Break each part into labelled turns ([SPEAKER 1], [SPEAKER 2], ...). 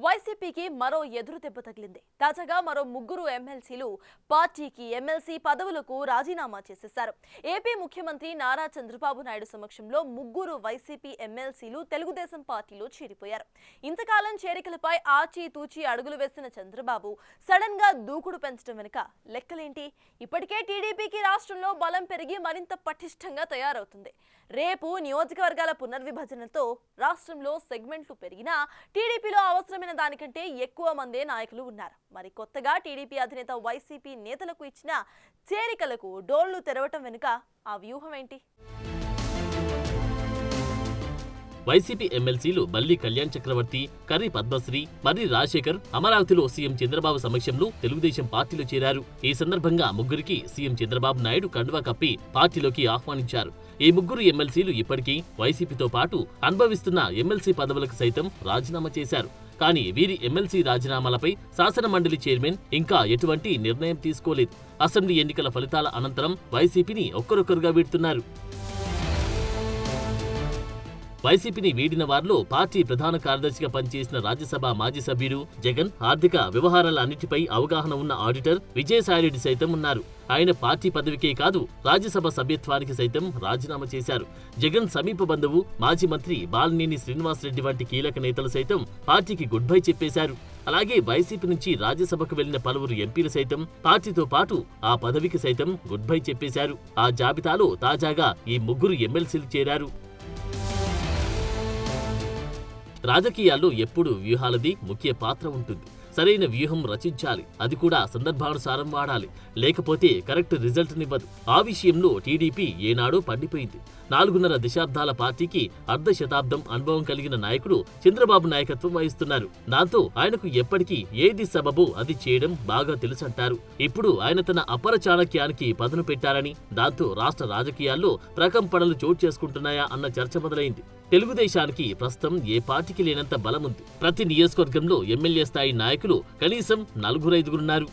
[SPEAKER 1] వైసీపీకి మరో ఎదురు దెబ్బ తగిలింది. తాజాగా మరో ముగ్గురు ఎమ్మెల్సీలు పార్టీకి ఎమ్మెల్సీ పదవులకు రాజీనామా చేసేశారు. ఏపీ ముఖ్యమంత్రి నారా చంద్రబాబు నాయుడు సమక్షంలో ముగ్గురు వైసీపీ ఎమ్మెల్సీలు తెలుగుదేశం పార్టీలో చేరిపోయారు. ఇంతకాలం చేరికలపై ఆచితూచి అడుగులు వేసిన చంద్రబాబు సడన్ గా దూకుడు పెంచడం వెనుక లెక్కలేంటి? ఇప్పటికే టీడీపీకి రాష్ట్రంలో బలం పెరిగి మరింత పటిష్టంగా తయారవుతుంది. రేపు నియోజకవర్గాల పునర్విభజనతో రాష్ట్రంలో సెగ్మెంట్లు పెరిగినా టీడీపీలో అవసరమైన దానికంటే ఎక్కువ మందే నాయకులు ఉన్నారు. మరి కొత్తగా టీడీపీ అధినేత వైసీపీ నేతలకు ఇచ్చిన చేరికలకు డోళ్లు తెరవటం వెనుక ఆ వ్యూహం ఏంటి?
[SPEAKER 2] వైసీపీ ఎమ్మెల్సీలు బల్లి కళ్యాణ్ చక్రవర్తి, కర్రి పద్మశ్రీ, మర్రి రాజశేఖర్ అమరావతిలో సీఎం చంద్రబాబు సమక్షంలో తెలుగుదేశం పార్టీలో చేరారు. ఈ సందర్భంగా ముగ్గురికి సీఎం చంద్రబాబు నాయుడు కండువా కప్పి పార్టీలోకి ఆహ్వానించారు. ఈ ముగ్గురు ఎమ్మెల్సీలు ఇప్పటికీ వైసీపీతో పాటు అనుభవిస్తున్న ఎమ్మెల్సీ పదవులకు సైతం రాజీనామా చేశారు. కానీ వీరి ఎమ్మెల్సీ రాజీనామాలపై శాసనమండలి చైర్మన్ ఇంకా ఎటువంటి నిర్ణయం తీసుకోలేదు. అసెంబ్లీ ఎన్నికల ఫలితాల అనంతరం వైసీపీని ఒక్కరొక్కరుగా వీడుతున్నారు. వైసీపీని వీడిన వారిలో పార్టీ ప్రధాన కార్యదర్శిగా పనిచేసిన రాజ్యసభ మాజీ సభ్యుడు జగన్, ఆర్థిక వ్యవహారాల అన్నిటిపై అవగాహన ఉన్న ఆడిటర్ విజయసాయిరెడ్డి సైతం ఉన్నారు. ఆయన పార్టీ పదవికే కాదు రాజ్యసభ సభ్యత్వానికి సైతం రాజీనామా చేశారు. జగన్ సమీప బంధువు మాజీ మంత్రి బాలినేని శ్రీనివాసరెడ్డి వంటి కీలక నేతలు సైతం పార్టీకి గుడ్ బై చెప్పేశారు. అలాగే వైసీపీ నుంచి రాజ్యసభకు వెళ్లిన పలువురు ఎంపీలు సైతం పార్టీతో పాటు ఆ పదవికి సైతం గుడ్ బై చెప్పేశారు. ఆ జాబితాలో తాజాగా ఈ ముగ్గురు ఎమ్మెల్సీలు చేరారు. రాజకీయాల్లో ఎప్పుడు వ్యూహాలది ముఖ్య పాత్ర ఉంటుంది. సరైన వ్యూహం రచించాలి, అది కూడా సందర్భానుసారం వాడాలి, లేకపోతే కరెక్ట్ రిజల్ట్ నివ్వదు. ఆ విషయంలో టీడీపీ ఏనాడో పండిపోయింది. 4.5 దశాబ్దాల పార్టీకి అర్ధ శతాబ్దం అనుభవం కలిగిన నాయకుడు చంద్రబాబు నాయకత్వం వహిస్తున్నారు. దాంతో ఆయనకు ఎప్పటికీ ఏది సబబో అది చేయడం బాగా తెలుసంటారు. ఇప్పుడు ఆయన తన అపర చాణక్యానికి పదును పెట్టారని, దాంతో రాష్ట్ర రాజకీయాల్లో ప్రకంపనలు చోటు చేసుకుంటున్నాయా అన్న చర్చ మొదలైంది. తెలుగుదేశానికి ప్రస్తుతం ఏ పార్టీకి లేనంత బలముంది. ప్రతి నియోజకవర్గంలో ఎమ్మెల్యే స్థాయి నాయకులు కనీసం 4-5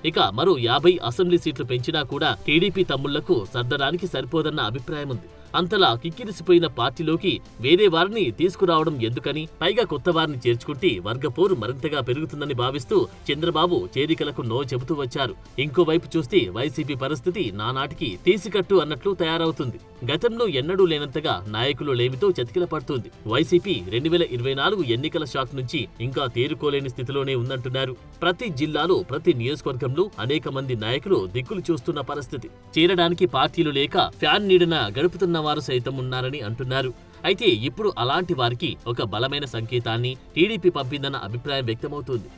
[SPEAKER 2] ఇక మరో 50 అసెంబ్లీ సీట్లు పెంచినా కూడా టీడీపీ తమ్ముళ్లకు సర్దడానికి సరిపోదన్న అభిప్రాయం ఉంది. అంతలా కిక్కిరిసిపోయిన పార్టీలోకి వేరే వారిని తీసుకురావడం ఎందుకని, పైగా కొత్త వారిని చేర్చుకుంటే వర్గపోరు మరింతగా పెరుగుతుందని భావిస్తూ చంద్రబాబు చేరికలకు నో చెబుతూ వచ్చారు. ఇంకోవైపు చూస్తే వైసీపీ పరిస్థితి నానాటికి తీసికట్టు అన్నట్లు తయారవుతుంది. గతంలో ఎన్నడూ లేనంతగా నాయకులు లేమితో చతికిల పడుతుంది. వైసీపీ 2024 ఎన్నికల షాక్ నుంచి ఇంకా తేరుకోలేని స్థితిలోనే ఉందంటున్నారు. ప్రతి జిల్లాలో ప్రతి నియోజకవర్గంలో అనేక మంది నాయకులు దిక్కులు చూస్తున్న పరిస్థితి. చేరడానికి పార్టీలు లేక ఫ్యాన్ నీడన గడుపుతున్న వారు సైతం ఉన్నారని అంటున్నారు. అయితే ఇప్పుడు అలాంటి వారికి ఒక బలమైన సంకేతాన్ని టీడీపీ పంపిందన్న అభిప్రాయం వ్యక్తమవుతోంది.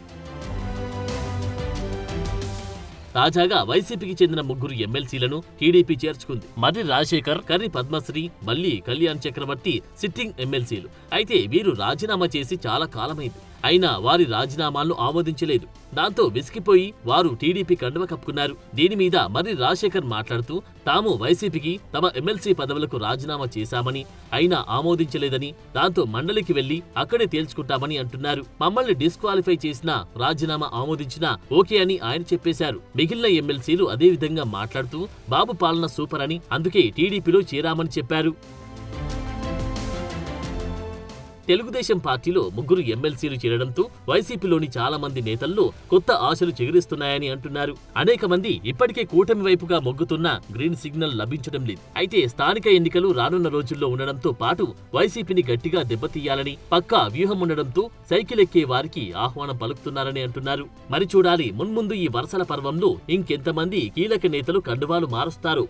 [SPEAKER 2] తాజాగా వైసీపీకి చెందిన ముగ్గురు ఎమ్మెల్సీలను టీడీపీ చేర్చుకుంది. మర్రి రాజశేఖర్, కర్రి పద్మశ్రీ, బల్లి కళ్యాణ్ చక్రవర్తి సిట్టింగ్ ఎమ్మెల్సీలు. అయితే వీరు రాజీనామా చేసి చాలా కాలమైంది. అయినా వారి రాజీనామాలను ఆమోదించలేదు. దాంతో విసిగిపోయి వారు టీడీపీ కండువ కప్పుకున్నారు. దీని మీద మర్రి రాజశేఖర్ మాట్లాడుతూ తాము వైసీపీకి తమ ఎమ్మెల్సీ పదవులకు రాజీనామా చేశామని, అయినా ఆమోదించలేదని, దాంతో మండలికి వెళ్లి అక్కడే తేల్చుకుంటామని అంటున్నారు. మమ్మల్ని డిస్క్వాలిఫై చేసినా, రాజీనామా ఆమోదించినా ఓకే అని ఆయన చెప్పేశారు. మిగిలిన ఎమ్మెల్సీలు అదే విధంగా మాట్లాడుతూ బాబు పాలన సూపర్ అని, అందుకే టీడీపీలో చేరామని చెప్పారు. తెలుగుదేశం పార్టీలో ముగ్గురు ఎమ్మెల్సీలు చేరడంతో వైసీపీలోని చాలా మంది నేతల్లో కొత్త ఆశలు చెగురిస్తున్నాయని అంటున్నారు. అనేక మంది ఇప్పటికే కూటమి వైపుగా మొగ్గుతున్నా గ్రీన్ సిగ్నల్ లభించడం లేదు. అయితే స్థానిక ఎన్నికలు రానున్న రోజుల్లో ఉండడంతో పాటు వైసీపీని గట్టిగా దెబ్బతీయాలని పక్కా వ్యూహం ఉండడంతో సైకిల్ ఎక్కే వారికి ఆహ్వానం పలుకుతున్నారని అంటున్నారు. మరి చూడాలి మున్ముందు ఈ వరుసల పర్వంలో ఇంకెంతమంది కీలక నేతలు కండువాలు మారుస్తారు.